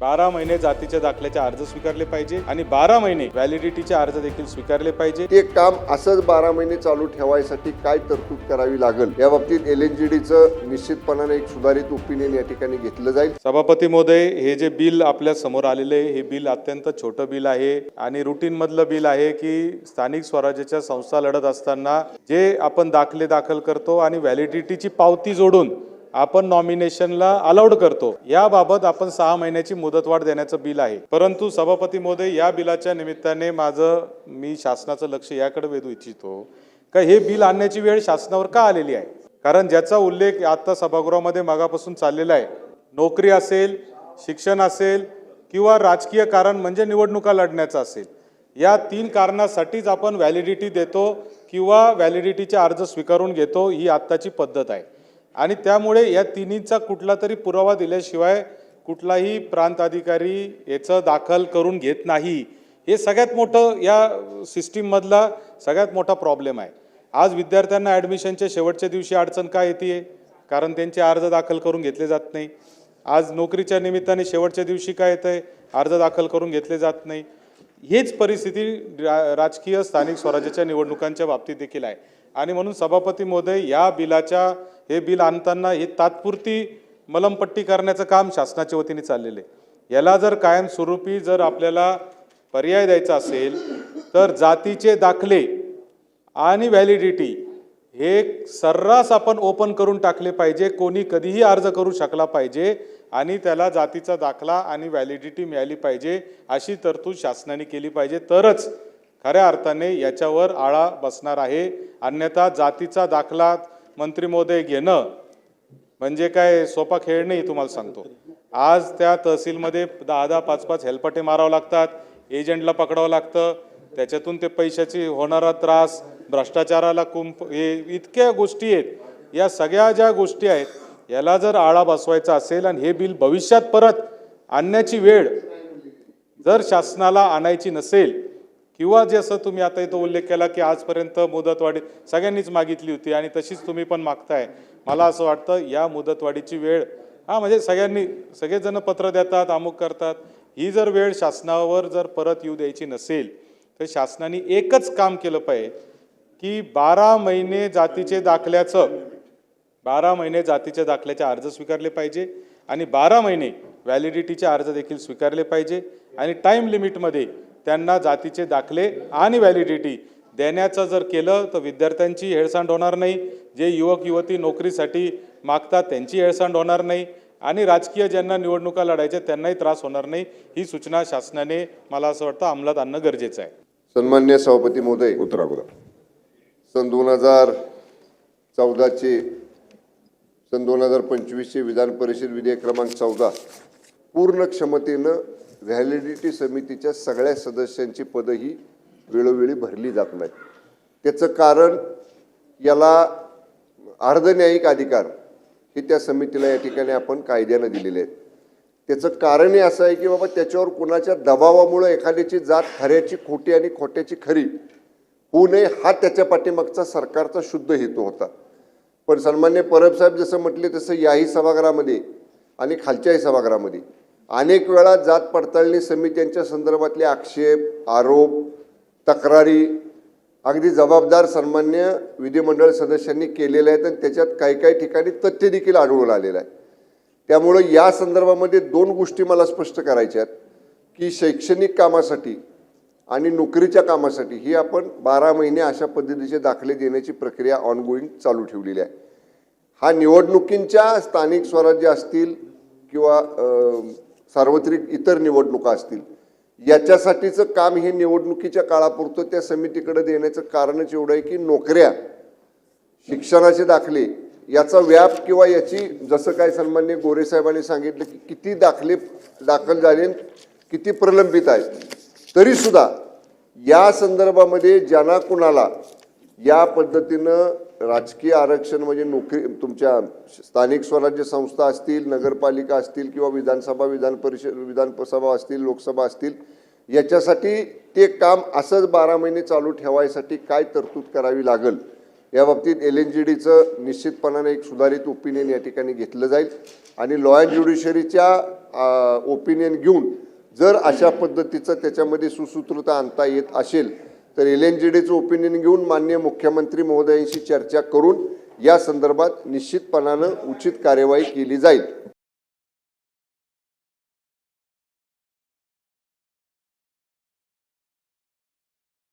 12 महिने जातीच्या दाखल्याचे अर्ज स्वीकारले पाहिजे आणि 12 महिने व्हॅलिडिटीचे अर्ज देखील स्वीकारले पाहिजे। ते काम असंच 12 महिने चालू ठेवायसाठी काय तरतूद करावी लागेल या बाबतीत LNGDचं निश्चितपणाने एक सुधारित ओपिनियन या ठिकाणी घेतलं जाईल। सभापती महोदय, हे जे बिल आपल्या समोर आलेले हे बिल अत्यंत छोटं बिल आहे आणि रूटीन मधलं बिल आहे की स्थानिक स्वराज्याच्या संस्था लढत असताना जे आपण दाखले दाखल करतो आणि व्हॅलिडिटीची पावती जोडून आपण नॉमिनेशनला अलाउड करतो, याबाबत आपण 6 महिन्याची मुदतवाढ देण्याचं बिल आहे। परंतु सभापती महोदय, या बिलाच्या निमित्ताने मी शासनाचं लक्ष याकडे वेधू इच्छितो का हे बिल आणण्याची वेळ शासनावर का आलेली आहे। कारण ज्याचा उल्लेख आता सभागृहामध्ये मागापासून चाललेला आहे, नोकरी असेल, शिक्षण असेल किंवा राजकीय कारण म्हणजे निवडणुका लढण्याचं असेल, या 3 कारणासाठीच आपण व्हॅलिडिटी देतो किंवा व्हॅलिडिटीचे अर्ज स्वीकारून घेतो, ही आत्ताची पद्धत आहे। आणि त्यामुळे या तिन्हीचा कुठला तरी पुरावा दिल्याशिवाय कुठलाही प्रांत अधिकारी याचं दाखल करून घेत नाही। हे सगळ्यात मोठं या सिस्टीम मधला सगळ्यात मोठा प्रॉब्लेम आहे। आज विद्यार्थ्यांना ॲडमिशनच्या शेवटच्या दिवशी अडचण काय येते, कारण त्यांचे अर्ज दाखल करून घेतले जात नाही। आज नोकरीच्या निमित्ताने शेवटच्या दिवशी काय येतंय, अर्ज दाखल करून घेतले जात नाही। हीच परिस्थिती राजकीय स्थानिक स्वराज्याच्या निवडणुकांच्या बाबतीत देखील आहे। आणि म्हणून सभापती महोदय, हे बिल आणताना ही तात्पुरती मलमपट्टी करण्याचं काम शासनाच्या वतीने चाललेलं आहे। याला जर कायमस्वरूपी आपल्याला पर्याय द्यायचा असेल तर जातीचे दाखले आणि व्हॅलिडिटी हे सर्रास आपण ओपन करून टाकले पाहिजे। कोणी कधीही अर्ज करू शकला पाहिजे आणि त्याला जातीचा दाखला आणि व्हॅलिडिटी मिळाली पाहिजे, अशी तरतूद शासनाने केली पाहिजे, तरच खऱ्या अर्थाने याच्यावर आळा बसणार आहे। अन्यथा जातीचा दाखला मंत्री महोदय घेणं म्हणजे काय सोपा खेळ नाही, तुम्हाला सांगतो। आज त्या तहसीलमध्ये 10-10, 5-5 हेलपटे मारावं लागतात, एजंटला पकडावं लागतं, त्याच्यातून ते पैशाची होणारा त्रास, भ्रष्टाचाराला हे इतक्या गोष्टी आहेत। या सगळ्या ज्या गोष्टी आहेत याला जर आळा बसवायचा असेल आणि हे बिल भविष्यात परत आणण्याची वेळ जर शासनाला आणायची नसेल, किंवा जसं तुम्ही आता इथं उल्लेख केला की आजपर्यंत मुदतवाढी सगळ्यांनीच मागितली होती आणि तशीच तुम्ही पण मागताय, मला असं वाटतं या मुदतवाढीची वेळ म्हणजे सगळेजण पत्र देतात, अमुक करतात, ही जर वेळ शासनावर जर परत येऊ द्यायची नसेल तर शासनाने एकच काम केलं पाहिजे की 12 महिने जातीचे दाखल्याचे अर्ज स्वीकारले पाहिजे आणि 12 महिने व्हॅलिडिटीचे अर्ज देखील स्वीकारले पाहिजे आणि टाइम लिमिटमध्ये त्यांना जातीचे दाखले आणि व्हॅलिडिटी देण्याचं जर केलं तर विद्यार्थ्यांची हेळसांड होणार नाही, जे युवक युवती नोकरीसाठी मागतात त्यांची हेळसांड होणार नाही आणि राजकीय ज्यांना निवडणुका लढायच्या त्यांनाही त्रास होणार नाही। ही सूचना शासनाने मला असं वाटतं अंमलात आणणं गरजेचं आहे। सन्माननीय सभापती महोदय, सन 2014 विधान परिषद विधेयक क्रमांक 14 पूर्ण क्षमतेनं व्हॅलिडिटी समितीच्या सगळ्या सदस्यांची पदं ही वेळोवेळी भरली जात नाहीत। त्याचं कारण याला अर्धन्यायिक अधिकार हे त्या समितीला या ठिकाणी आपण कायद्यानं दिलेले आहेत। त्याचं कारणही असं आहे की बाबा त्याच्यावर कुणाच्या दबावामुळे एखाद्याची जात खऱ्याची खोटी आणि खोट्याची खरी होऊ नये, हा त्याच्या पाठीमागचा सरकारचा शुद्ध हेतू होता। पण सन्मान्य परब साहेब जसं म्हटले तसं याही सभागृहामध्ये आणि खालच्याही सभागृहामध्ये अनेक वेळा जात पडताळणी समित्यांच्या संदर्भातले आक्षेप, आरोप, तक्रारी अगदी जबाबदार सन्मान्य विधिमंडळ सदस्यांनी केलेले आहेत आणि त्याच्यात काही ठिकाणी तथ्य देखील आढळून आलेलं आहे। त्यामुळे या संदर्भामध्ये 2 गोष्टी मला स्पष्ट करायच्या आहेत की शैक्षणिक कामासाठी आणि नोकरीच्या कामासाठी ही आपण 12 महिने अशा पद्धतीचे दाखले देण्याची प्रक्रिया ऑनगोईंग चालू ठेवलेली आहे। हा निवडणुकींच्या स्थानिक स्वराज्य असतील किंवा सार्वत्रिक इतर निवडणुका असतील याच्यासाठीचं काम हे निवडणुकीच्या काळापुरतं त्या समितीकडे देण्याचं कारणच एवढं आहे की नोकऱ्या, शिक्षणाचे दाखले याचा व्याप किंवा याची जसं काय सन्माननीय गोरे साहेबांनी सांगितलं की किती दाखले दाखल झाले, किती प्रलंबित आहेत, तरी सुद्धा या संदर्भामध्ये ज्यांना कुणाला या पद्धतीनं राजकीय आरक्षण म्हणजे नोकरी तुमच्या स्थानिक स्वराज्य संस्था असतील, नगरपालिका असतील किंवा विधानसभा, विधानसभा असतील, लोकसभा असतील, याच्यासाठी ते काम असंच 12 महिने चालू ठेवायसाठी काय तरतूद करावी लागेल या बाबतीत LNGDचं निश्चितपणाने एक सुधारित ओपिनियन या ठिकाणी घेतलं जाईल। आणि लॉ अँड ज्युडिशरीच्या ओपिनियन घेऊन जर अशा पद्धतीचं त्याच्यामध्ये सुसूत्रता आणता येत असेल तर LNJDचं ओपिनियन घेऊन माननीय मुख्यमंत्री महोदयांशी चर्चा करून या संदर्भात निश्चितपणानं उचित कार्यवाही केली जाईल.